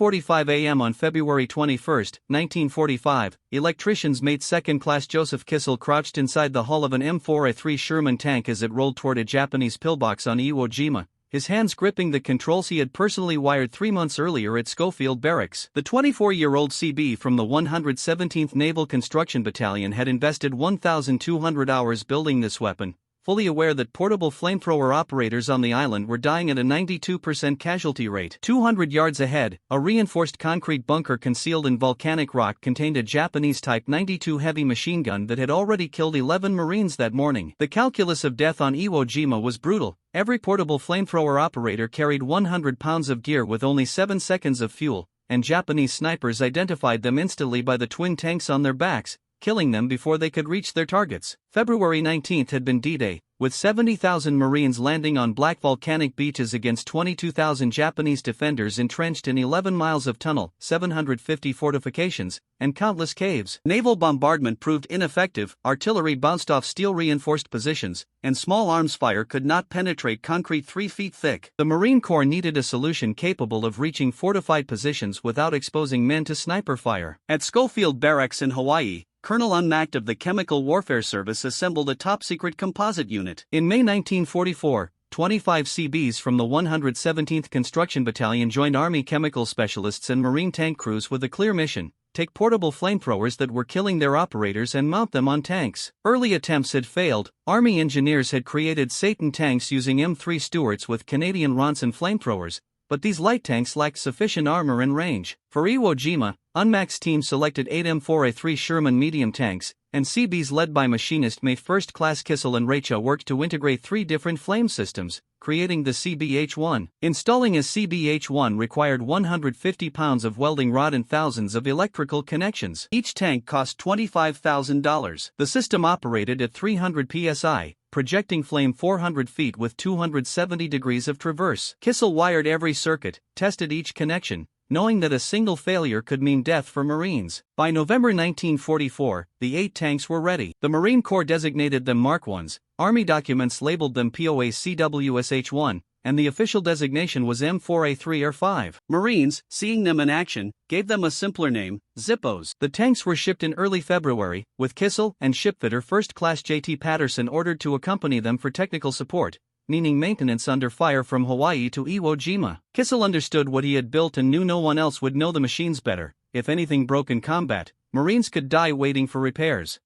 8:45 a.m. on February 21, 1945, Electrician's mate second-class Joseph Kissel crouched inside the hull of an M4A3 Sherman tank as it rolled toward a Japanese pillbox on Iwo Jima, his hands gripping the controls he had personally wired 3 months earlier at Schofield Barracks. The 24-year-old CB from the 117th Naval Construction Battalion had invested 1,200 hours building this weapon, fully aware that portable flamethrower operators on the island were dying at a 92% casualty rate. 200 yards ahead, a reinforced concrete bunker concealed in volcanic rock contained a Japanese Type 92 heavy machine gun that had already killed 11 Marines that morning. The calculus of death on Iwo Jima was brutal. Every portable flamethrower operator carried 100 pounds of gear with only 7 seconds of fuel, and Japanese snipers identified them instantly by the twin tanks on their backs, killing them before they could reach their targets. February 19 had been D-Day, with 70,000 Marines landing on black volcanic beaches against 22,000 Japanese defenders entrenched in 11 miles of tunnel, 750 fortifications, and countless caves. Naval bombardment proved ineffective, artillery bounced off steel-reinforced positions, and small arms fire could not penetrate concrete 3 feet thick. The Marine Corps needed a solution capable of reaching fortified positions without exposing men to sniper fire. At Schofield Barracks in Hawaii, Colonel Unmacked of the Chemical Warfare Service assembled a top-secret composite unit. In May 1944, 25 CBs from the 117th Construction Battalion joined Army chemical specialists and Marine tank crews with a clear mission: take portable flamethrowers that were killing their operators and mount them on tanks. Early attempts had failed. Army engineers had created Satan tanks using M3 Stuarts with Canadian Ronson flamethrowers, but these light tanks lacked sufficient armor and range. For Iwo Jima, Unmack's team selected 8 M4A3 Sherman medium tanks, and CBs led by machinist mate First Class Kissel and Reicha worked to integrate 3 different flame systems, creating the CBH-1. Installing a CBH-1 required 150 pounds of welding rod and thousands of electrical connections. Each tank cost $25,000. The system operated at 300 psi, projecting flame 400 feet with 270 degrees of traverse. Kissel wired every circuit, tested each connection, knowing that a single failure could mean death for Marines. By November 1944, the 8 tanks were ready. The Marine Corps designated them Mark I's, Army documents labeled them POA-CWSH-1, and the official designation was M4A3 or 5. Marines, seeing them in action, gave them a simpler name, Zippos. The tanks were shipped in early February, with Kissel and shipfitter First Class J.T. Patterson ordered to accompany them for technical support, meaning maintenance under fire from Hawaii to Iwo Jima. Kissel understood what he had built and knew no one else would know the machines better. If anything broke in combat, Marines could die waiting for repairs.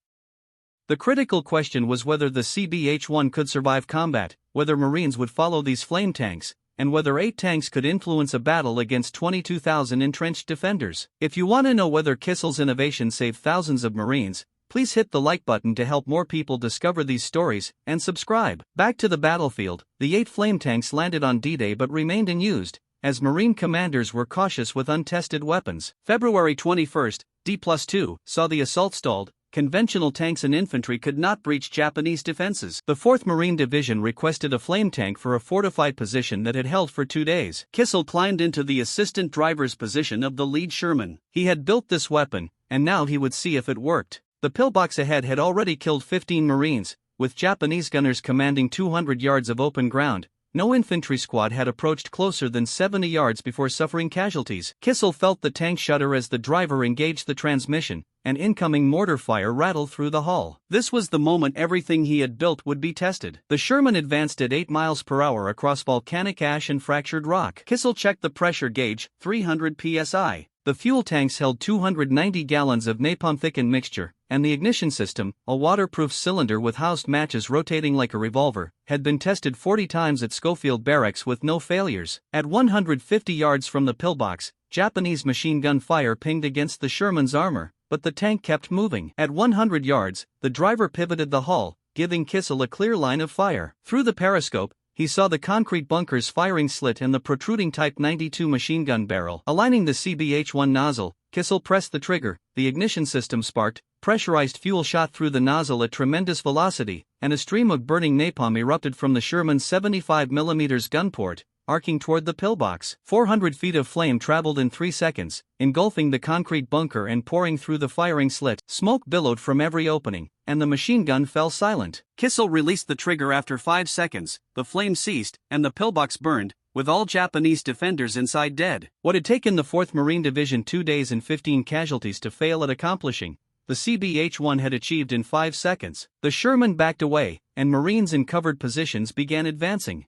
The critical question was whether the CBH-1 could survive combat, whether Marines would follow these flame tanks, and whether 8 tanks could influence a battle against 22,000 entrenched defenders. If you want to know whether Kissel's innovation saved thousands of Marines, please hit the like button to help more people discover these stories, and subscribe. Back to the battlefield, the 8 flame tanks landed on D-Day but remained unused, as Marine commanders were cautious with untested weapons. February 21, D+2, saw the assault stalled. Conventional tanks and infantry could not breach Japanese defenses. The 4th Marine Division requested a flame tank for a fortified position that had held for 2 days. Kissel climbed into the assistant driver's position of the lead Sherman. He had built this weapon, and now he would see if it worked. The pillbox ahead had already killed 15 Marines, with Japanese gunners commanding 200 yards of open ground. No infantry squad had approached closer than 70 yards before suffering casualties. Kissel felt the tank shudder as the driver engaged the transmission, and incoming mortar fire rattled through the hull. This was the moment everything he had built would be tested. The Sherman advanced at 8 miles per hour across volcanic ash and fractured rock. Kissel checked the pressure gauge, 300 psi. The fuel tanks held 290 gallons of napalm-thickened mixture, and the ignition system, a waterproof cylinder with housed matches rotating like a revolver, had been tested 40 times at Schofield Barracks with no failures. At 150 yards from the pillbox, Japanese machine gun fire pinged against the Sherman's armor, but the tank kept moving. At 100 yards, the driver pivoted the hull, giving Kissel a clear line of fire. Through the periscope, he saw the concrete bunker's firing slit and the protruding Type 92 machine gun barrel. Aligning the CBH-1 nozzle, Kissel pressed the trigger, the ignition system sparked, pressurized fuel shot through the nozzle at tremendous velocity, and a stream of burning napalm erupted from the Sherman's 75mm gun port, arcing toward the pillbox. 400 feet of flame traveled in 3 seconds, engulfing the concrete bunker and pouring through the firing slit. Smoke billowed from every opening, and the machine gun fell silent. Kissel released the trigger after 5 seconds, the flame ceased, and the pillbox burned, with all Japanese defenders inside dead. What had taken the 4th Marine Division 2 days and 15 casualties to fail at accomplishing, the CBH-1 had achieved in 5 seconds. The Sherman backed away, and Marines in covered positions began advancing.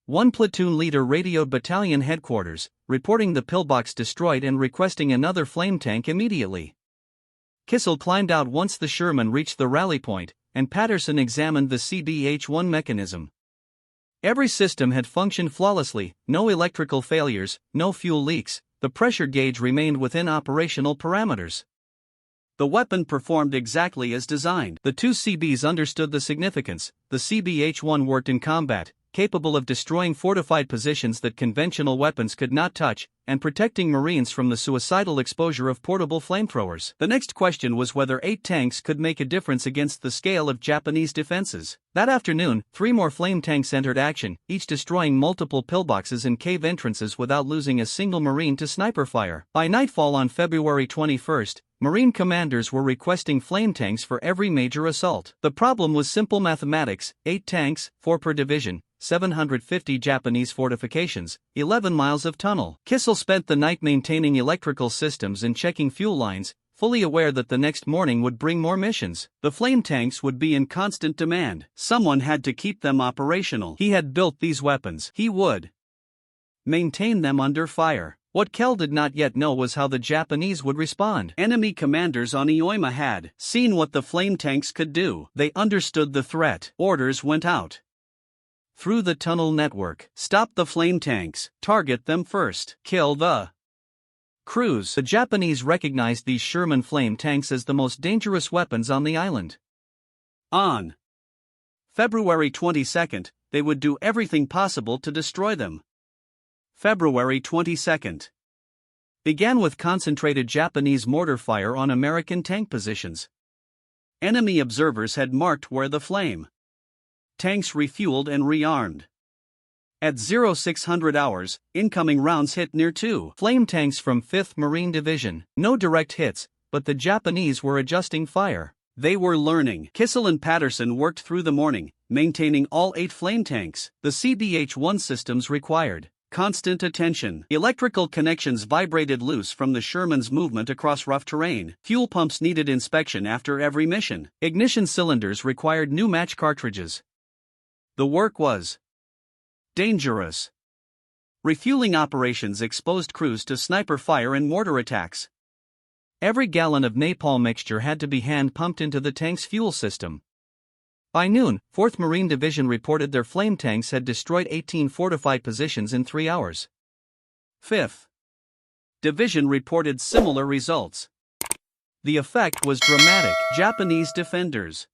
One platoon leader radioed battalion headquarters, reporting the pillbox destroyed and requesting another flame tank immediately. Kissel climbed out once the Sherman reached the rally point, and Patterson examined the CBH-1 mechanism. Every system had functioned flawlessly, no electrical failures, no fuel leaks, the pressure gauge remained within operational parameters. The weapon performed exactly as designed. The two CBs understood the significance. The CBH-1 worked in combat, capable of destroying fortified positions that conventional weapons could not touch, and protecting Marines from the suicidal exposure of portable flamethrowers. The next question was whether 8 tanks could make a difference against the scale of Japanese defenses. That afternoon, 3 more flame tanks entered action, each destroying multiple pillboxes and cave entrances without losing a single Marine to sniper fire. By nightfall on February 21st, Marine commanders were requesting flame tanks for every major assault. The problem was simple mathematics: 8 tanks, 4 per division, 750 Japanese fortifications, 11 miles of tunnel. Kissel spent the night maintaining electrical systems and checking fuel lines, fully aware that the next morning would bring more missions. The flame tanks would be in constant demand. Someone had to keep them operational. He had built these weapons. He would maintain them under fire. What Kell did not yet know was how the Japanese would respond. Enemy commanders on Ioima had seen what the flame tanks could do. They understood the threat. Orders went out through the tunnel network. Stop the flame tanks. Target them first. Kill the crews. The Japanese recognized these Sherman flame tanks as the most dangerous weapons on the island. On February 22nd, they would do everything possible to destroy them. February 22nd began with concentrated Japanese mortar fire on American tank positions. Enemy observers had marked where the flame tanks refueled and rearmed. At 0600 hours, incoming rounds hit near 2 flame tanks from 5th Marine Division. No direct hits, but the Japanese were adjusting fire. They were learning. Kissel and Patterson worked through the morning, maintaining all 8 flame tanks. The CBH-1 systems required constant attention. Electrical connections vibrated loose from the Sherman's movement across rough terrain. Fuel pumps needed inspection after every mission. Ignition cylinders required new match cartridges. The work was dangerous. Refueling operations exposed crews to sniper fire and mortar attacks. Every gallon of napalm mixture had to be hand-pumped into the tank's fuel system. By noon, 4th Marine Division reported their flame tanks had destroyed 18 fortified positions in 3 hours. 5th Division reported similar results. The effect was dramatic. Japanese defenders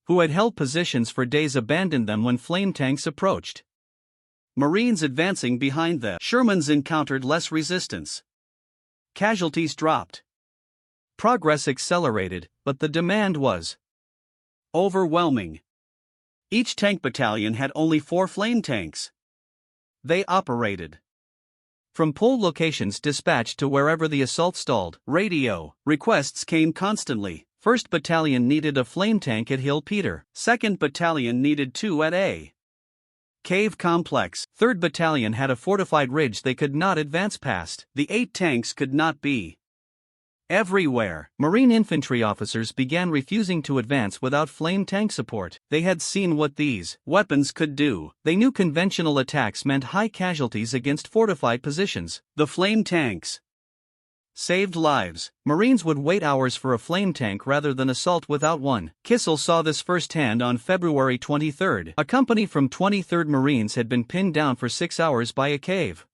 who had held positions for days abandoned them when flame tanks approached. Marines advancing behind the Shermans encountered less resistance. Casualties dropped. Progress accelerated, but the demand was overwhelming. Each tank battalion had only 4 flame tanks. They operated from pole locations dispatched to wherever the assault stalled. Radio requests came constantly. 1st Battalion needed a flame tank at Hill Peter. 2nd Battalion needed 2 at A Cave Complex. 3rd Battalion had a fortified ridge they could not advance past. The 8 tanks could not be everywhere. Marine infantry officers began refusing to advance without flame tank support. They had seen what these weapons could do. They knew conventional attacks meant high casualties against fortified positions. The flame tanks saved lives. Marines would wait hours for a flame tank rather than assault without one. Kissel saw this firsthand on February 23. A company from 23rd Marines had been pinned down for 6 hours by a cave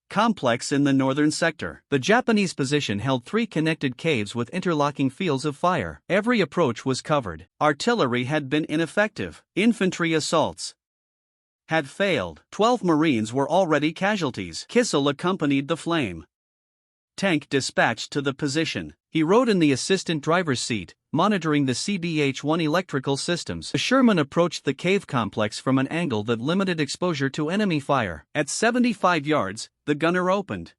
complex in the northern sector. The Japanese position held 3 connected caves with interlocking fields of fire. Every approach was covered. Artillery had been ineffective. Infantry assaults had failed. 12 Marines were already casualties. Kissel accompanied the flame tank dispatched to the position. He rode in the assistant driver's seat, monitoring the CBH-1 electrical systems. The Sherman approached the cave complex from an angle that limited exposure to enemy fire. At 75 yards, the gunner opened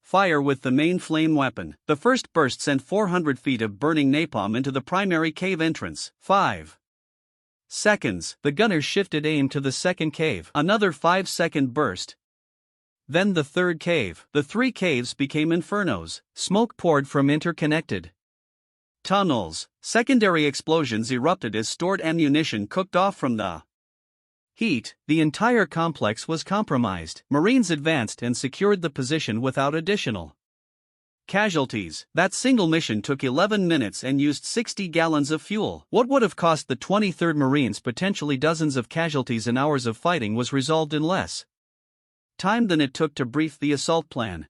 fire with the main flame weapon. The first burst sent 400 feet of burning napalm into the primary cave entrance. 5 Seconds. The gunners shifted aim to the second cave. Another 5-second burst. Then the third cave. The 3 caves became infernos. Smoke poured from interconnected tunnels. Secondary explosions erupted as stored ammunition cooked off from the heat. The entire complex was compromised. Marines advanced and secured the position without additional casualties. That single mission took 11 minutes and used 60 gallons of fuel. What would have cost the 23rd Marines potentially dozens of casualties and hours of fighting was resolved in less time than it took to brief the assault plan.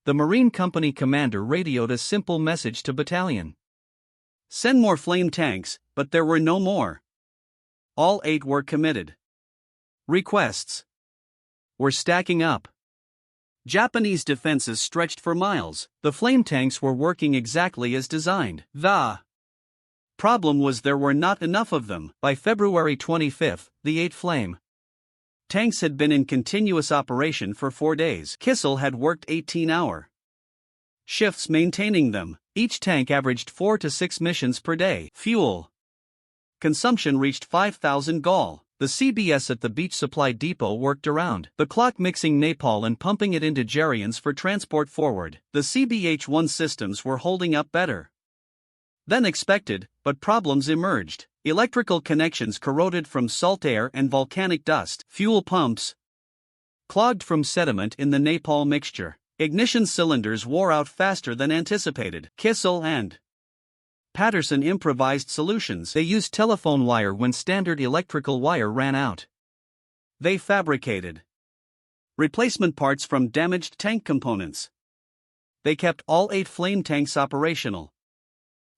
The Marine Company commander radioed a simple message to battalion. Send more flame tanks, but there were no more. All 8 were committed. Requests were stacking up. Japanese defenses stretched for miles. The flame tanks were working exactly as designed. The problem was there were not enough of them. By February 25, the 8 flame tanks had been in continuous operation for 4 days. Kissel had worked 18-hour shifts maintaining them. Each tank averaged 4 to 6 missions per day. Fuel consumption reached 5,000 gall. The CBS at the beach supply depot worked around the clock, mixing napalm and pumping it into jerrycans for transport forward. The CBH-1 systems were holding up better than expected, but problems emerged. Electrical connections corroded from salt air and volcanic dust. Fuel pumps clogged from sediment in the napalm mixture. Ignition cylinders wore out faster than anticipated. Kissel and Patterson improvised solutions. They used telephone wire when standard electrical wire ran out. They fabricated replacement parts from damaged tank components. They kept all 8 flame tanks operational.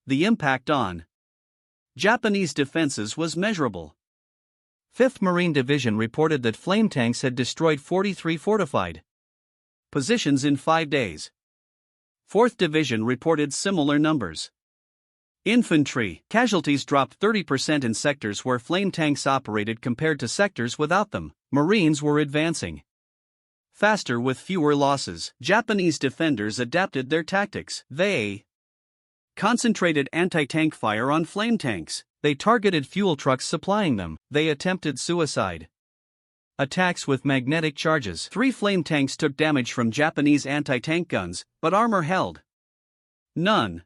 The impact on Japanese defenses was measurable. 5th Marine Division reported that flame tanks had destroyed 43 fortified positions in 5 days. 4th Division reported similar numbers. Infantry casualties dropped 30% in sectors where flame tanks operated compared to sectors without them. Marines were advancing faster with fewer losses. Japanese defenders adapted their tactics. They concentrated anti-tank fire on flame tanks. They targeted fuel trucks supplying them. They attempted suicide attacks with magnetic charges. 3 flame tanks took damage from Japanese anti-tank guns, but armor held. None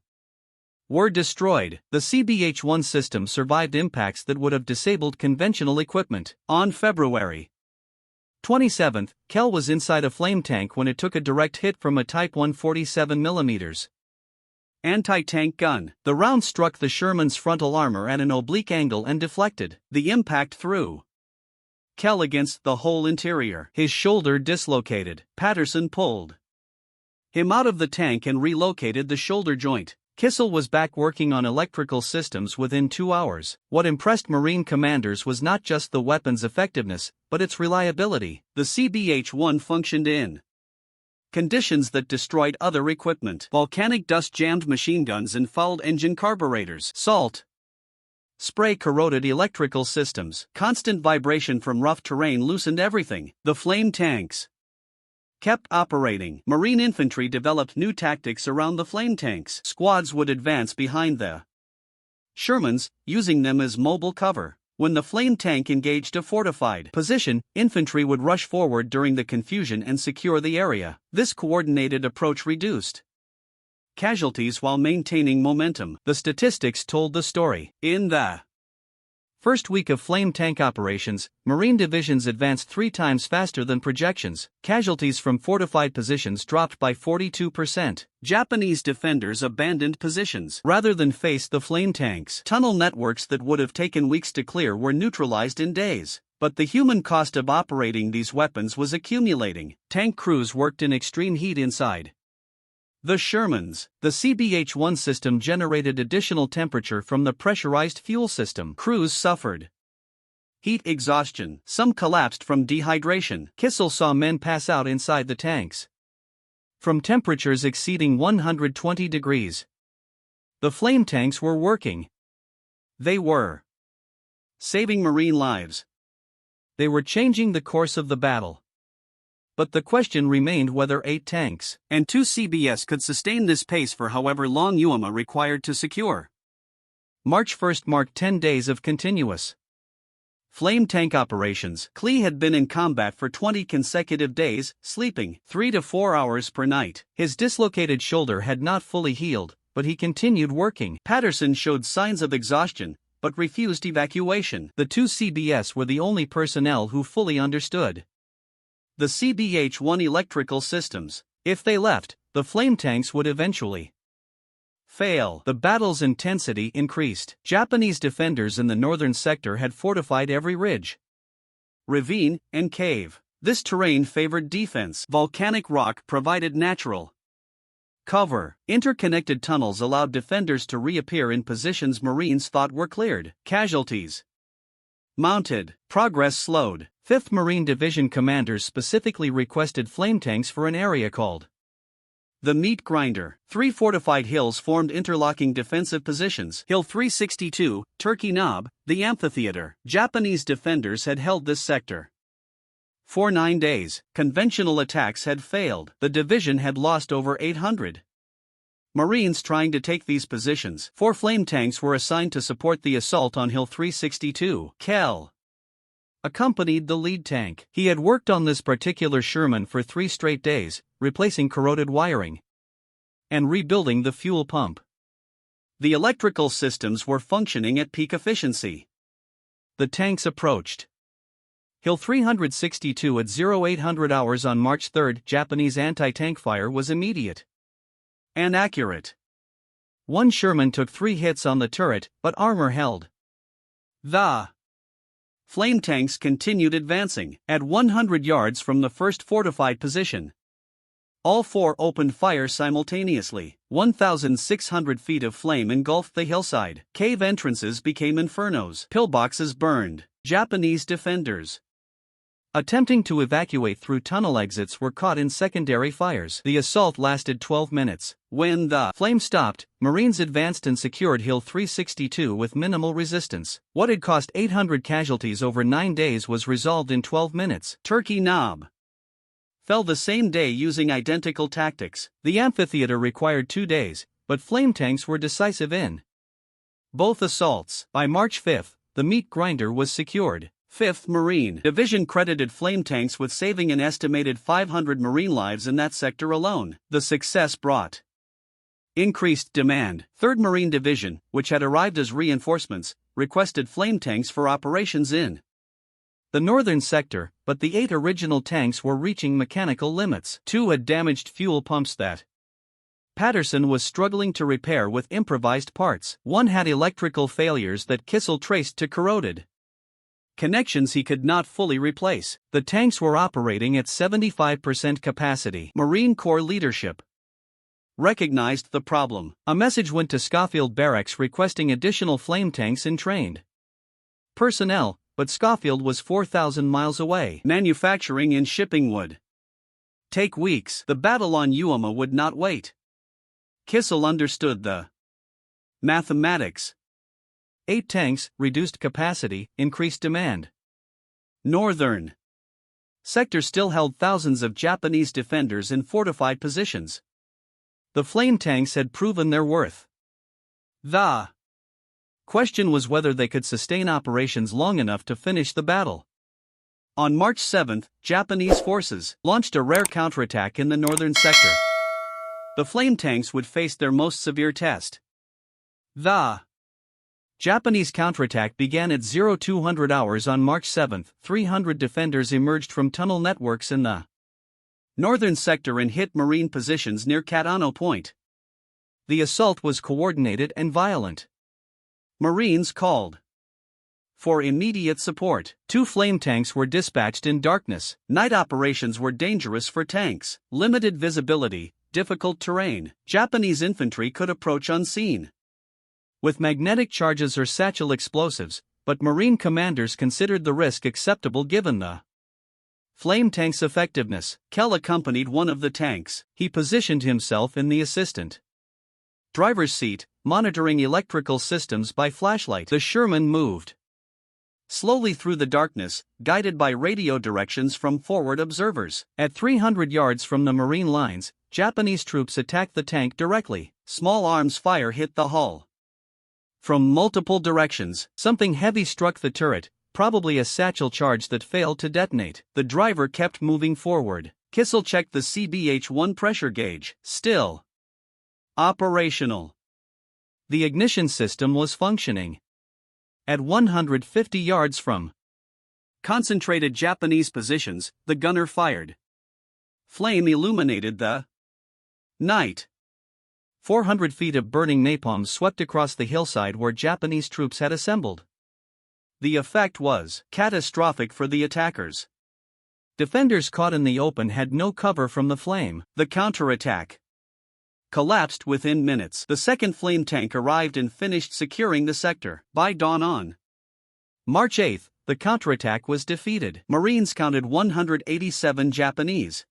were destroyed. The CBH-1 system survived impacts that would have disabled conventional equipment. On February 27, Kell was inside a flame tank when it took a direct hit from a Type 147mm anti-tank gun. The round struck the Sherman's frontal armor at an oblique angle and deflected. The impact threw Kell against the whole interior. His shoulder dislocated. Patterson pulled him out of the tank and relocated the shoulder joint. Kissel was back working on electrical systems within 2 hours. What impressed Marine commanders was not just the weapon's effectiveness, but its reliability. The CBH-1 functioned in conditions that destroyed other equipment. Volcanic dust jammed machine guns and fouled engine carburetors. Salt spray corroded electrical systems. Constant vibration from rough terrain loosened everything. The flame tanks kept operating. Marine infantry developed new tactics around the flame tanks. Squads would advance behind the Shermans, using them as mobile cover. When the flame tank engaged a fortified position, infantry would rush forward during the confusion and secure the area. This coordinated approach reduced casualties while maintaining momentum. The statistics told the story. In the first week of flame tank operations, Marine divisions advanced 3 times faster than projections. Casualties from fortified positions dropped by 42%. Japanese defenders abandoned positions rather than face the flame tanks. Tunnel networks that would have taken weeks to clear were neutralized in days. But the human cost of operating these weapons was accumulating. Tank crews worked in extreme heat inside the Shermans. The CBH-1 system generated additional temperature from the pressurized fuel system. Crews suffered heat exhaustion. Some collapsed from dehydration. Kissel saw men pass out inside the tanks from temperatures exceeding 120 degrees. The flame tanks were working. They were saving Marine lives. They were changing the course of the battle. But the question remained whether 8 tanks and 2 CBS could sustain this pace for however long UAMA required to secure. March 1 marked 10 days of continuous Flame tank operations. Klee had been in combat for 20 consecutive days, sleeping 3 to 4 hours per night. His dislocated shoulder had not fully healed, but he continued working. Patterson showed signs of exhaustion, but refused evacuation. The two CBS were the only personnel who fully understood the CBH-1 electrical systems. If they left, the flame tanks would eventually fail. The battle's intensity increased. Japanese defenders in the northern sector had fortified every ridge, ravine, and cave. This terrain favored defense. Volcanic rock provided natural cover. Interconnected tunnels allowed defenders to reappear in positions Marines thought were cleared. Casualties mounted. Progress slowed. 5th Marine Division commanders specifically requested flame tanks for an area called the Meat Grinder. 3 fortified hills formed interlocking defensive positions. Hill 362, Turkey Knob, the amphitheater. Japanese defenders had held this sector for 9 days. Conventional attacks had failed. The division had lost over 800 Marines trying to take these positions. 4 flame tanks were assigned to support the assault on Hill 362. Kell accompanied the lead tank. He had worked on this particular Sherman for 3 straight days, replacing corroded wiring and rebuilding the fuel pump. The electrical systems were functioning at peak efficiency. The tanks approached Hill 362 at 0800 hours on March 3. Japanese anti-tank fire was immediate and accurate. One Sherman took 3 hits on the turret, but armor held. The flame tanks continued advancing. At 100 yards from the first fortified position, all 4 opened fire simultaneously. 1,600 feet of flame engulfed the hillside. Cave entrances became infernos. Pillboxes burned. Japanese defenders attempting to evacuate through tunnel exits were caught in secondary fires. The assault lasted 12 minutes. When the flame stopped, Marines advanced and secured Hill 362 with minimal resistance. What had cost 800 casualties over 9 days was resolved in 12 minutes. Turkey Knob fell the same day using identical tactics. The amphitheater required 2 days, but flame tanks were decisive in both assaults. By March 5, the Meat Grinder was secured. 5th Marine Division credited flame tanks with saving an estimated 500 Marine lives in that sector alone. The success brought increased demand. 3rd Marine Division, which had arrived as reinforcements, requested flame tanks for operations in the northern sector, but the 8 original tanks were reaching mechanical limits. 2 had damaged fuel pumps that Patterson was struggling to repair with improvised parts. 1 had electrical failures that Kissel traced to corroded connections he could not fully replace. The tanks were operating at 75% capacity. Marine Corps leadership recognized the problem. A message went to Schofield Barracks requesting additional flame tanks and trained personnel, but Schofield was 4,000 miles away. Manufacturing and shipping would take weeks. The battle on Uoma would not wait. Kissel understood the mathematics. 8 tanks, reduced capacity, increased demand. Northern sector still held thousands of Japanese defenders in fortified positions. The flame tanks had proven their worth. The question was whether they could sustain operations long enough to finish the battle. On March 7, Japanese forces launched a rare counterattack in the northern sector. The flame tanks would face their most severe test. The Japanese counterattack began at 0200 hours on March 7. 300 defenders emerged from tunnel networks in the northern sector and hit Marine positions near Katano Point. The assault was coordinated and violent. Marines called for immediate support. 2 flame tanks were dispatched in darkness. Night operations were dangerous for tanks. Limited visibility, difficult terrain. Japanese infantry could approach unseen with magnetic charges or satchel explosives, but Marine commanders considered the risk acceptable given the flame tank's effectiveness. Kell accompanied one of the tanks. He positioned himself in the assistant driver's seat, monitoring electrical systems by flashlight. The Sherman moved slowly through the darkness, guided by radio directions from forward observers. At 300 yards from the Marine lines, Japanese troops attacked the tank directly. Small arms fire hit the hull from multiple directions. Something heavy struck the turret, probably a satchel charge that failed to detonate. The driver kept moving forward. Kissel checked the CBH-1 pressure gauge, still operational. The ignition system was functioning. At 150 yards from concentrated Japanese positions, the gunner fired. Flame illuminated the night. 400 feet of burning napalm swept across the hillside where Japanese troops had assembled. The effect was catastrophic for the attackers. Defenders caught in the open had no cover from the flame. The counterattack collapsed within minutes. The second flame tank arrived and finished securing the sector. By dawn on March 8, the counterattack was defeated. Marines counted 187 Japanese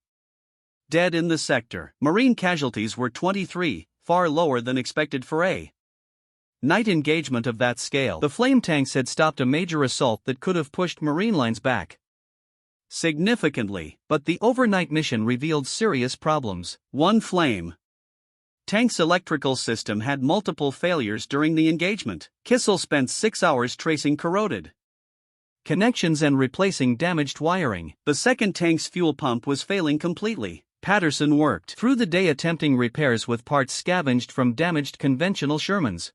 dead in the sector. Marine casualties were 23, far lower than expected for a night engagement of that scale. The flame tanks had stopped a major assault that could have pushed Marine lines back significantly, but the overnight mission revealed serious problems. One flame tank's electrical system had multiple failures during the engagement. Kissel spent 6 hours tracing corroded connections and replacing damaged wiring. The second tank's fuel pump was failing completely. Patterson worked through the day attempting repairs with parts scavenged from damaged conventional Shermans.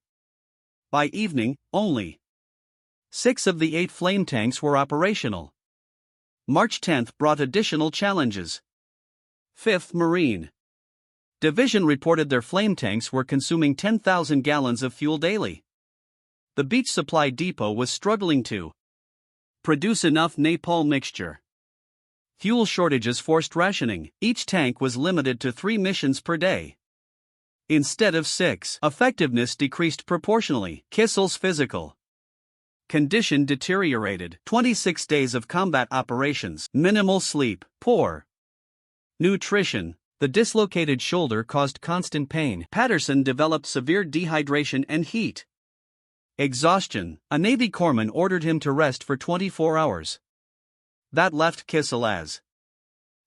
By evening, only 6 of the 8 flame tanks were operational. March 10 brought additional challenges. 5th Marine Division reported their flame tanks were consuming 10,000 gallons of fuel daily. The beach supply depot was struggling to produce enough napalm mixture. Fuel shortages forced rationing. Each tank was limited to 3 missions per day instead of 6. Effectiveness decreased proportionally. Kissel's physical condition deteriorated. 26 days of combat operations, minimal sleep, poor nutrition. The dislocated shoulder caused constant pain. Patterson developed severe dehydration and heat exhaustion. A Navy corpsman ordered him to rest for 24 hours. That left Kissel as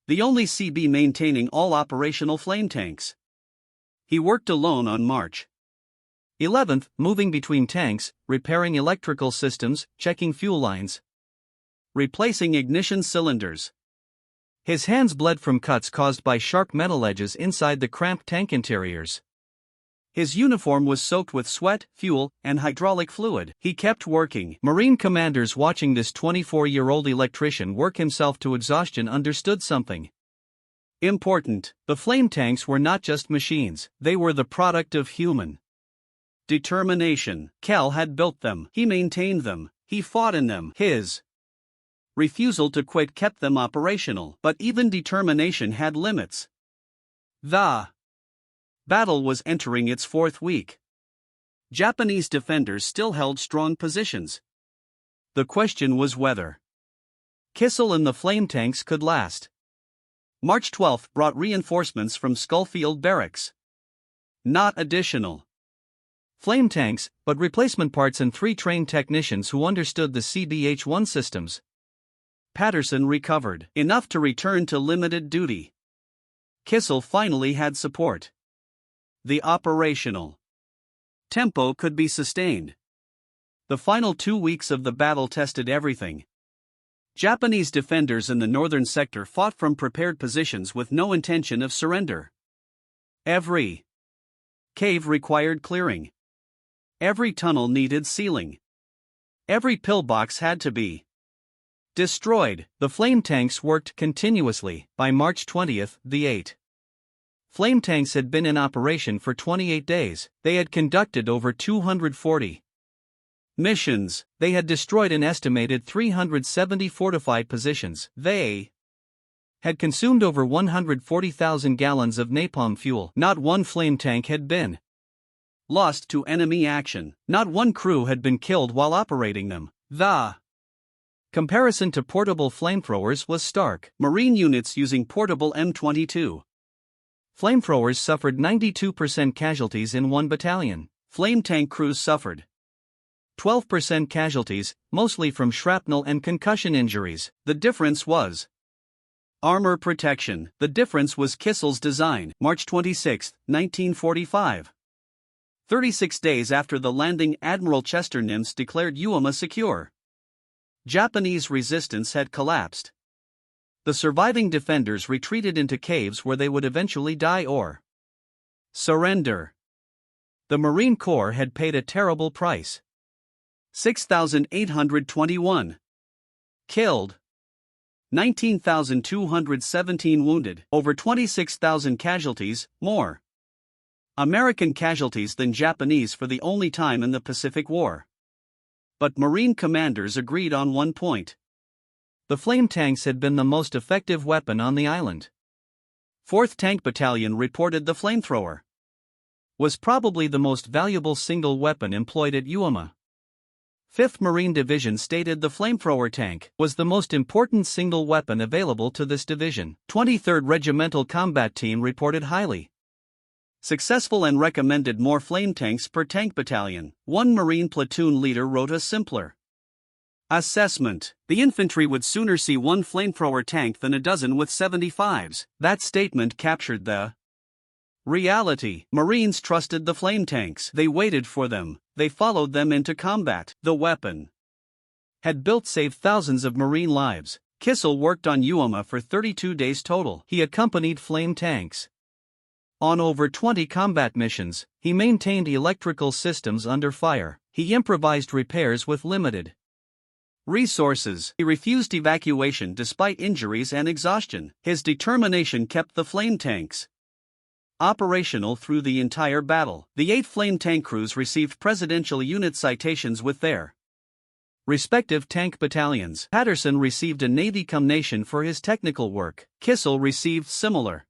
the only CB maintaining all operational flame tanks. He worked alone on March 11th, moving between tanks, repairing electrical systems, checking fuel lines, replacing ignition cylinders. His hands bled from cuts caused by sharp metal edges inside the cramped tank interiors. His uniform was soaked with sweat, fuel, and hydraulic fluid. He kept working. Marine commanders watching this 24-year-old electrician work himself to exhaustion understood something important. The flame tanks were not just machines, they were the product of human determination. Kell had built them. He maintained them. He fought in them. His refusal to quit kept them operational. But even determination had limits. The battle was entering its 4th week. Japanese defenders still held strong positions. The question was whether Kissel and the flame tanks could last. March 12 brought reinforcements from Skullfield Barracks. Not additional flame tanks, but replacement parts and 3 trained technicians who understood the CBH-1 systems. Patterson recovered enough to return to limited duty. Kissel finally had support. The operational tempo could be sustained. The final 2 weeks of the battle tested everything. Japanese defenders in the northern sector fought from prepared positions with no intention of surrender. Every cave required clearing. Every tunnel needed sealing. Every pillbox had to be destroyed. The flame tanks worked continuously. By March 20, the 8 flame tanks had been in operation for 28 days. They had conducted over 240 missions. They had destroyed an estimated 370 fortified positions. They had consumed over 140,000 gallons of napalm fuel. Not one flame tank had been lost to enemy action. Not one crew had been killed while operating them. The comparison to portable flamethrowers was stark. Marine units using portable M22 flamethrowers suffered 92% casualties in one battalion. Flame tank crews suffered 12% casualties, mostly from shrapnel and concussion injuries. The difference was armor protection. The difference was Kissel's design. March 26, 1945. 36 days after the landing, Admiral Chester Nimitz declared Uoma secure. Japanese resistance had collapsed. The surviving defenders retreated into caves where they would eventually die or surrender. The Marine Corps had paid a terrible price. 6,821 killed, 19,217 wounded, over 26,000 casualties, more American casualties than Japanese for the only time in the Pacific War. But Marine commanders agreed on one point. The flame tanks had been the most effective weapon on the island. 4th Tank Battalion reported the flamethrower was probably the most valuable single weapon employed at Uema. 5th Marine Division stated the flamethrower tank was the most important single weapon available to this division. 23rd Regimental Combat Team reported highly successful and recommended more flame tanks per tank battalion. One Marine platoon leader wrote a simpler assessment. The infantry would sooner see one flamethrower tank than a dozen with 75s. That statement captured the reality. Marines trusted the flame tanks. They waited for them. They followed them into combat. The weapon had built saved thousands of Marine lives. Kissel worked on Uema for 32 days total. He accompanied flame tanks on over 20 combat missions. He maintained electrical systems under fire. He improvised repairs with limited resources. He refused evacuation despite injuries and exhaustion. His determination kept the flame tanks operational through the entire battle. The 8 flame tank crews received Presidential Unit citations with their respective tank battalions. Patterson received a Navy commendation for his technical work. Kissel received similar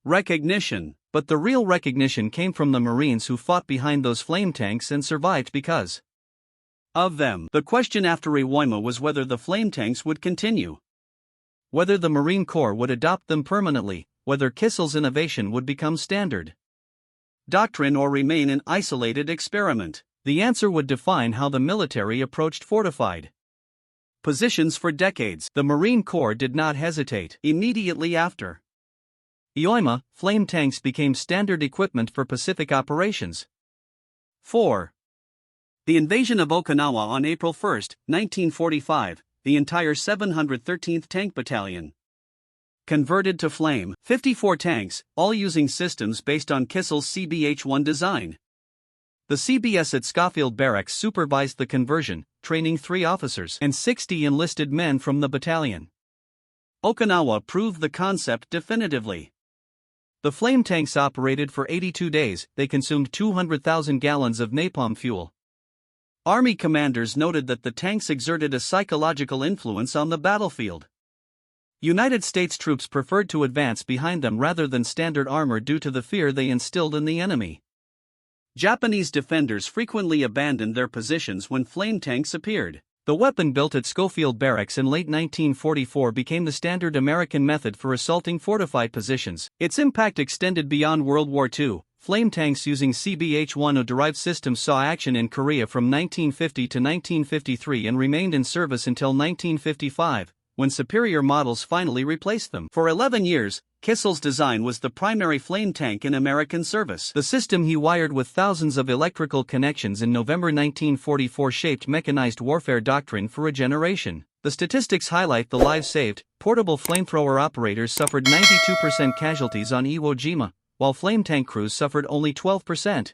recognition, but the real recognition came from the Marines who fought behind those flame tanks and survived because of them. The question after Iwo was whether the flame tanks would continue, whether the Marine Corps would adopt them permanently, whether Kissel's innovation would become standard doctrine or remain an isolated experiment. The answer would define how the military approached fortified positions for decades. The Marine Corps did not hesitate. Immediately after Iwo, flame tanks became standard equipment for Pacific operations. 4. The invasion of Okinawa on April 1, 1945, the entire 713th Tank Battalion converted to flame. 54 tanks, all using systems based on Kissel's CBH-1 design. The CBS at Schofield Barracks supervised the conversion, training 3 officers and 60 enlisted men from the battalion. Okinawa proved the concept definitively. The flame tanks operated for 82 days, they consumed 200,000 gallons of napalm fuel. Army commanders noted that the tanks exerted a psychological influence on the battlefield. United States troops preferred to advance behind them rather than standard armor due to the fear they instilled in the enemy. Japanese defenders frequently abandoned their positions when flame tanks appeared. The weapon built at Schofield Barracks in late 1944 became the standard American method for assaulting fortified positions. Its impact extended beyond World War II. Flame tanks using CBH-1 derived systems saw action in Korea from 1950 to 1953 and remained in service until 1955, when superior models finally replaced them. For 11 years, Kissel's design was the primary flame tank in American service. The system he wired with thousands of electrical connections in November 1944 shaped mechanized warfare doctrine for a generation. The statistics highlight the lives saved. Portable flamethrower operators suffered 92% casualties on Iwo Jima, while flame tank crews suffered only 12%.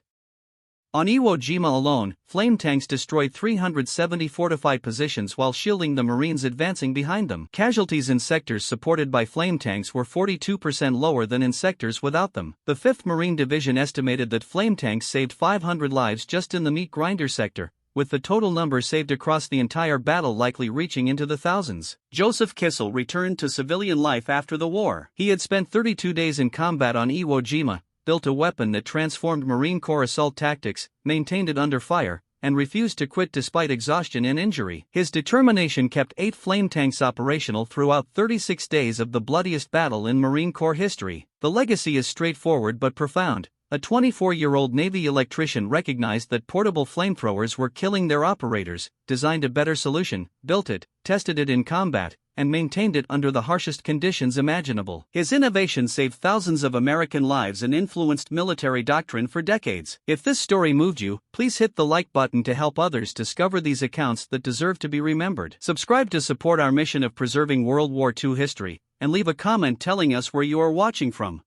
On Iwo Jima alone, flame tanks destroyed 370 fortified positions while shielding the Marines advancing behind them. Casualties in sectors supported by flame tanks were 42% lower than in sectors without them. The 5th Marine Division estimated that flame tanks saved 500 lives just in the meat grinder sector, with the total number saved across the entire battle likely reaching into the thousands. Joseph Kissel returned to civilian life after the war. He had spent 32 days in combat on Iwo Jima, built a weapon that transformed Marine Corps assault tactics, maintained it under fire, and refused to quit despite exhaustion and injury. His determination kept 8 flame tanks operational throughout 36 days of the bloodiest battle in Marine Corps history. The legacy is straightforward but profound. A 24-year-old Navy electrician recognized that portable flamethrowers were killing their operators, designed a better solution, built it, tested it in combat, and maintained it under the harshest conditions imaginable. His innovation saved thousands of American lives and influenced military doctrine for decades. If this story moved you, please hit the like button to help others discover these accounts that deserve to be remembered. Subscribe to support our mission of preserving World War II history, and leave a comment telling us where you are watching from.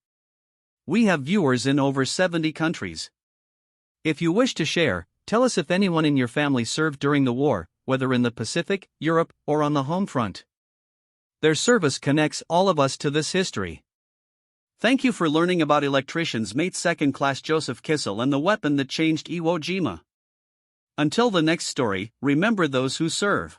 We have viewers in over 70 countries. If you wish to share, tell us if anyone in your family served during the war, whether in the Pacific, Europe, or on the home front. Their service connects all of us to this history. Thank you for learning about Electrician's mate Second Class Joseph Kissel and the weapon that changed Iwo Jima. Until the next story, remember those who serve.